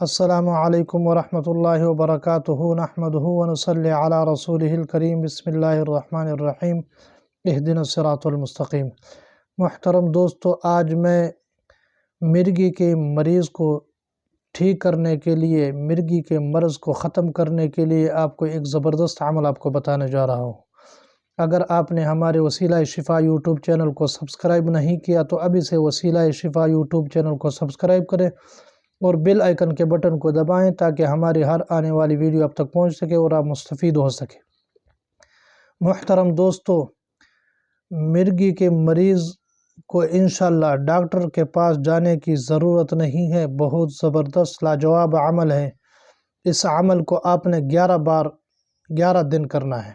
السلام علیکم ورحمۃ اللہ وبرکاتہ نحمدہ ونصلی علی رسولہ الکریم بسم اللہ الرحمن الرحیم اہدنا الصراط المستقیم۔ محترم دوستو، آج میں مرگی کے مریض کو ٹھیک کرنے کے لیے، مرگی کے مرض کو ختم کرنے کے لیے آپ کو ایک زبردست عمل آپ کو بتانے جا رہا ہوں۔ اگر آپ نے ہمارے وسیلہ شفا یوٹیوب چینل کو سبسکرائب نہیں کیا تو ابھی سے وسیلہ شفا یوٹیوب چینل کو سبسکرائب کریں اور بیل آئیکن کے بٹن کو دبائیں تاکہ ہماری ہر آنے والی ویڈیو آپ تک پہنچ سکے اور آپ مستفید ہو سکے۔ محترم دوستو، مرگی کے مریض کو انشاءاللہ ڈاکٹر کے پاس جانے کی ضرورت نہیں ہے۔ بہت زبردست لاجواب عمل ہے۔ اس عمل کو آپ نے 11 دن کرنا ہے۔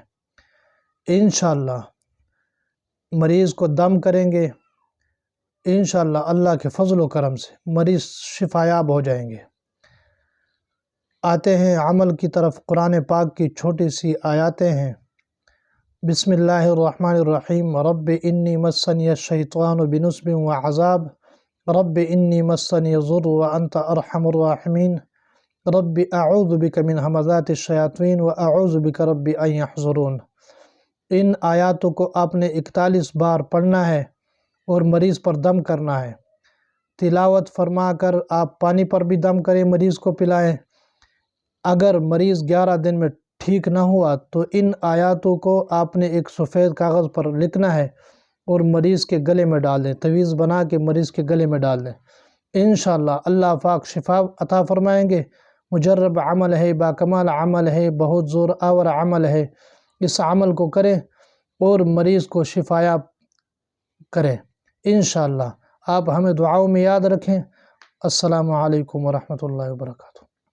انشاءاللہ مریض کو دم کریں گے، انشاءاللہ اللہ کے فضل و کرم سے مریض شفایاب ہو جائیں گے۔ آتے ہیں عمل کی طرف۔ قرآن پاک کی چھوٹی سی آیاتیں ہیں۔ بسم اللہ الرحمن الرحیم۔ رب انی مسنی الشیطان بنصب وعذاب رب انی مسنی الضر وانت ارحم الراحمین رب اعوذ بک من ہمزات الشیاطین واعوذ بک رب ان یحضرون۔ ان آیاتوں کو آپ نے 41 بار پڑھنا ہے اور مریض پر دم کرنا ہے۔ تلاوت فرما کر آپ پانی پر بھی دم کریں، مریض کو پلائیں۔ اگر مریض 11 دن میں ٹھیک نہ ہوا تو ان آیاتوں کو آپ نے ایک سفید کاغذ پر لکھنا ہے اور مریض کے گلے میں ڈال دیں، تعویذ بنا کے مریض کے گلے میں ڈال دیں۔ انشاءاللہ اللہ پاک شفا عطا فرمائیں گے۔ مجرب عمل ہے، باکمال عمل ہے، بہت زور آور عمل ہے۔ اس عمل کو کریں اور مریض کو شفایاب کریں انشاءاللہ۔ آپ ہمیں دعاؤں میں یاد رکھیں۔ السلام علیکم ورحمۃ اللہ وبرکاتہ۔